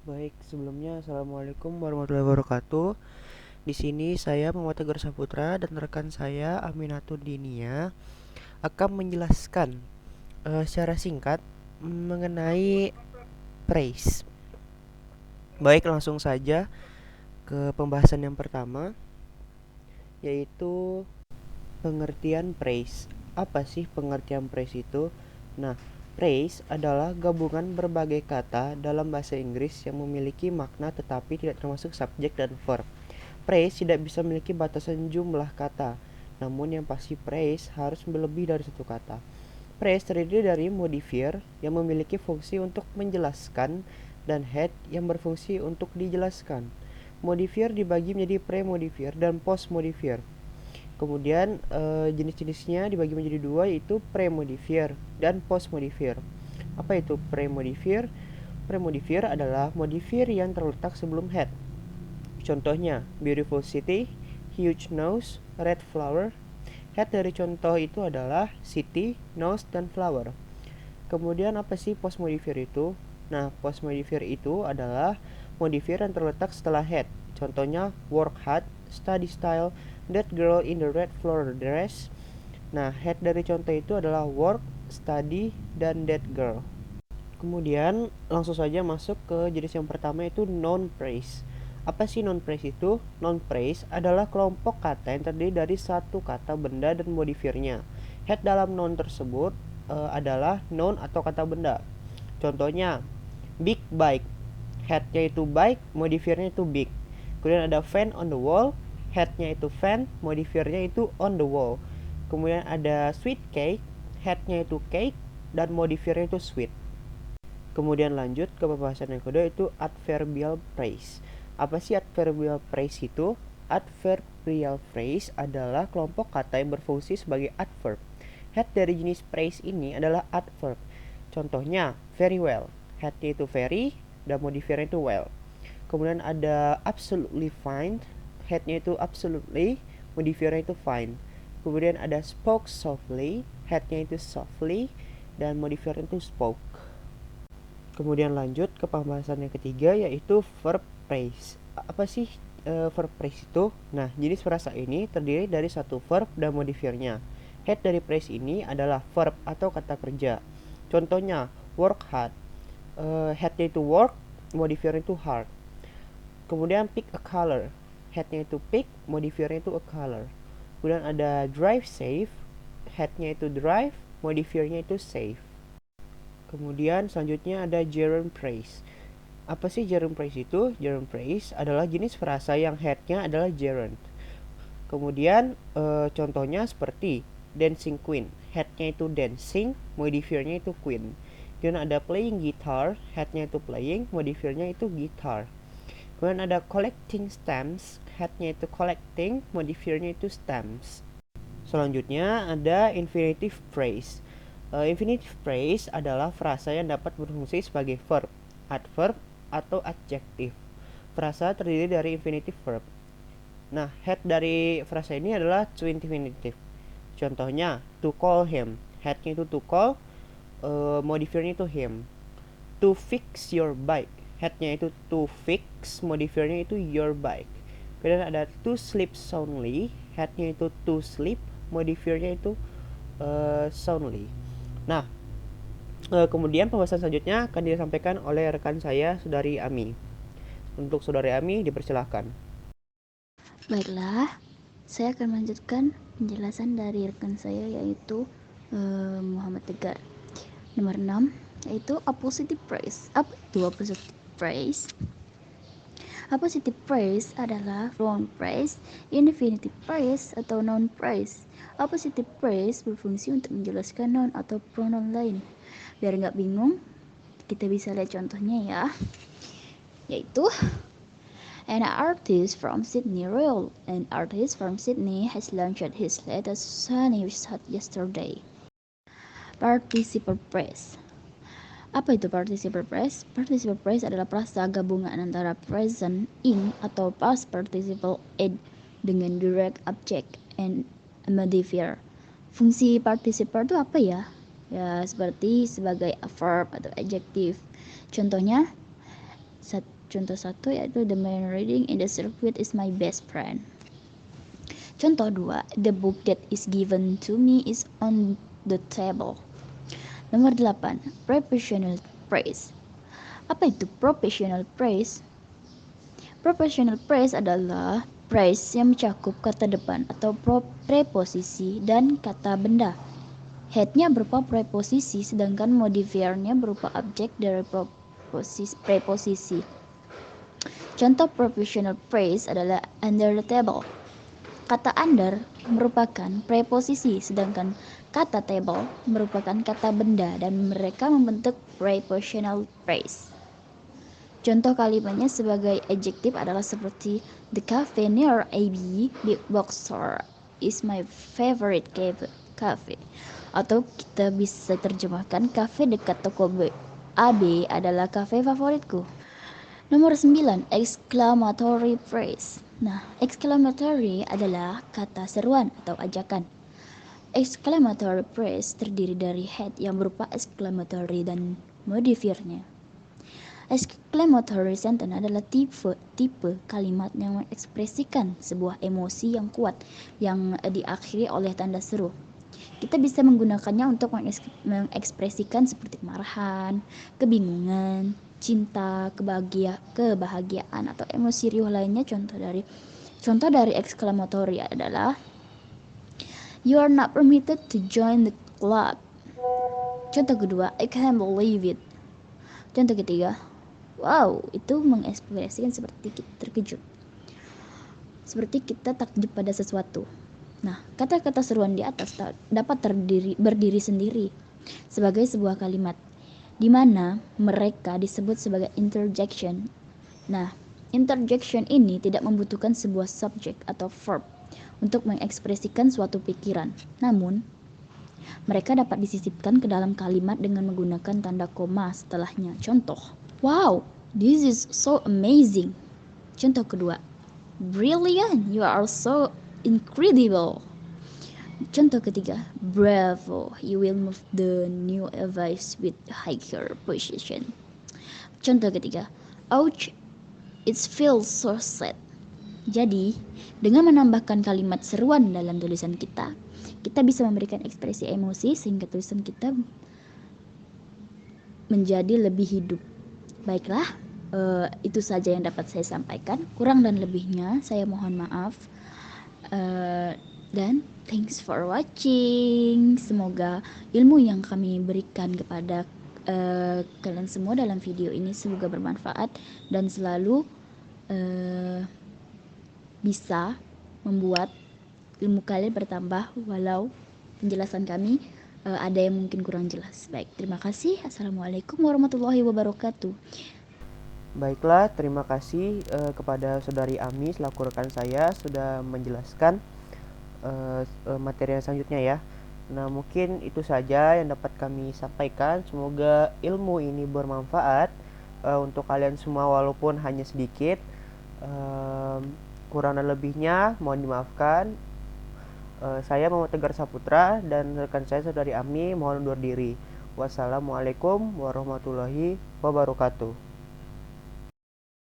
Baik, sebelumnya Assalamualaikum warahmatullahi wabarakatuh. Di sini saya Muhammad Tegar Saputra dan rekan saya Aminatul Dinia akan menjelaskan secara singkat mengenai praise. Baik, langsung saja ke pembahasan yang pertama, yaitu pengertian praise. Apa sih pengertian praise itu? Nah, praise adalah gabungan berbagai kata dalam bahasa Inggris yang memiliki makna tetapi tidak termasuk subjek dan verb. Praise tidak bisa memiliki batasan jumlah kata, namun yang pasti praise harus lebih dari satu kata. Praise terdiri dari modifier yang memiliki fungsi untuk menjelaskan dan head yang berfungsi untuk dijelaskan. Modifier dibagi menjadi pre-modifier dan post-modifier. Kemudian jenis-jenisnya dibagi menjadi dua, yaitu pre-modifier dan post-modifier. Apa itu pre-modifier? Pre-modifier adalah modifier yang terletak sebelum head. Contohnya, beautiful city, huge nose, red flower. Head dari contoh itu adalah city, nose, dan flower. Kemudian apa sih post modifier itu? Nah, post modifier itu adalah modifier yang terletak setelah head. Contohnya, work hard, study style, that girl in the red flower dress. Nah, head dari contoh itu adalah work, study, dan that girl. Kemudian langsung saja masuk ke jenis yang pertama, yaitu non praise. Apa sih non praise itu? Non praise adalah kelompok kata yang terdiri dari satu kata benda dan modifiernya. Head dalam non tersebut adalah noun atau kata benda. Contohnya, big bike. Headnya itu bike, modifiernya itu big. Kemudian ada fan on the wall. Headnya itu fan, modifiernya itu on the wall. Kemudian ada sweet cake. Headnya itu cake dan modifiernya itu sweet. Kemudian lanjut ke pembahasan yang kedua, itu adverbial phrase. Apa sih adverbial phrase itu? Adverbial phrase adalah kelompok kata yang berfungsi sebagai adverb. Head dari jenis phrase ini adalah adverb. Contohnya, very well. Headnya itu very dan modifiernya itu well. Kemudian ada absolutely fine. Headnya itu absolutely, modifiernya itu fine. Kemudian ada spoke softly. Headnya itu softly dan modifiernya itu spoke. Kemudian lanjut ke pembahasan yang ketiga, yaitu verb phrase. Apa sih verb phrase itu? Nah, jenis frasa ini terdiri dari satu verb dan modifiernya. Head dari phrase ini adalah verb atau kata kerja. Contohnya, work hard. Headnya itu work, modifiernya itu hard. Kemudian pick a color. Headnya itu pick, modifiernya itu a color. Kemudian ada drive safe. Headnya itu drive, modifiernya itu safe. Kemudian selanjutnya ada gerund phrase. Apa sih gerund phrase itu? Gerund phrase adalah jenis frasa yang headnya adalah gerund. Kemudian contohnya seperti dancing queen. Headnya itu dancing, modifiernya itu queen. Kemudian ada playing guitar. Headnya itu playing, modifiernya itu guitar. Kemudian ada collecting stamps. Headnya itu collecting, modifiernya itu stamps. Selanjutnya ada infinitive phrase. Infinitive phrase adalah frasa yang dapat berfungsi sebagai verb, adverb, atau adjektif. Frasa terdiri dari infinitive verb. Nah, head dari frasa ini adalah to infinitive. Contohnya, to call him. Headnya itu to call, modifiernya itu him. To fix your bike. Headnya itu to fix, modifiernya itu your bike. Kemudian ada to sleep soundly. Headnya itu to sleep, modifiernya itu soundly. Nah, kemudian pembahasan selanjutnya akan disampaikan oleh rekan saya, Saudari Ami. Untuk Saudari Ami, dipersilahkan. Baiklah, saya akan melanjutkan penjelasan dari rekan saya yaitu Muhammad Tegar. Nomor 6 yaitu a positive phrase. Apa itu a positive phrase? A positive phrase adalah noun phrase, infinitive phrase, atau noun phrase. A positive phrase berfungsi untuk menjelaskan noun atau pronoun lain. Biar nggak bingung, kita bisa lihat contohnya ya, yaitu an artist from Sydney Royal. An artist from Sydney has launched his latest sunny shot yesterday. Participle phrase. Apa itu participle phrase? Participle phrase adalah frasa gabungan antara present, in, atau past participle ed dengan direct object and a modifier. Fungsi participle itu apa ya? Ya, seperti sebagai a verb atau adjective. Contohnya, Contoh 1 yaitu the man reading in the circuit is my best friend. Contoh 2, the book that is given to me is on the table. Nomor 8, professional praise. Apa itu professional praise? Professional praise adalah praise yang mencakup kata depan atau preposisi dan kata benda. Head-nya berupa preposisi, sedangkan modifiernya berupa objek dari preposisi. Contoh professional praise adalah under the table. Kata under merupakan preposisi, sedangkan kata table merupakan kata benda dan mereka membentuk prepositional praise. Contoh kalimatnya sebagai adjektif adalah seperti the cafe near AB Big Bookstore is my favorite cafe. Atau kita bisa terjemahkan kafe dekat toko AB adalah kafe favoritku. Nomor 9, exclamatory phrase. Nah, exclamatory adalah kata seruan atau ajakan. Exclamatory phrase terdiri dari head yang berupa exclamatory dan modifiernya. Exclamatory sentence adalah tipe kalimat yang mengekspresikan sebuah emosi yang kuat yang diakhiri oleh tanda seru. Kita bisa menggunakannya untuk mengekspresikan seperti kemarahan, kebingungan, cinta, kebahagiaan atau emosi riuh lainnya. Contoh dari exclamatory adalah you are not permitted to join the club. Contoh kedua, I can't believe it. Contoh ketiga, wow, itu mengekspresikan seperti kita terkejut, seperti kita takjub pada sesuatu. Nah, kata-kata seruan di atas dapat berdiri sendiri sebagai sebuah kalimat, di mana mereka disebut sebagai interjection. Nah, interjection ini tidak membutuhkan sebuah subjek atau verb untuk mengekspresikan suatu pikiran. Namun, mereka dapat disisipkan ke dalam kalimat dengan menggunakan tanda koma setelahnya. Contoh, wow, this is so amazing. Contoh kedua, brilliant, you are so incredible. Contoh ketiga, bravo, you will move the new advice with higher position. Contoh ketiga, ouch, it feels so sad. Jadi, dengan menambahkan kalimat seruan dalam tulisan kita bisa memberikan ekspresi emosi sehingga tulisan kita menjadi lebih hidup. Baiklah, itu saja yang dapat saya sampaikan. Kurang dan lebihnya saya mohon maaf. Dan thanks for watching. Semoga ilmu yang kami berikan kepada kalian semua dalam video ini semoga bermanfaat dan selalu bisa membuat ilmu kalian bertambah walau penjelasan kami ada yang mungkin kurang jelas. Baik, terima kasih. Assalamualaikum warahmatullahi wabarakatuh. Baiklah, terima kasih kepada Saudari Ami selaku rekan saya sudah menjelaskan materi yang selanjutnya ya. Nah, mungkin itu saja yang dapat kami sampaikan. Semoga ilmu ini bermanfaat untuk kalian semua walaupun hanya sedikit. Kurang dan lebihnya mohon dimaafkan. Saya Muhammad Tegar Saputra dan rekan saya Saudari Ami mohon undur diri. Wassalamualaikum warahmatullahi wabarakatuh.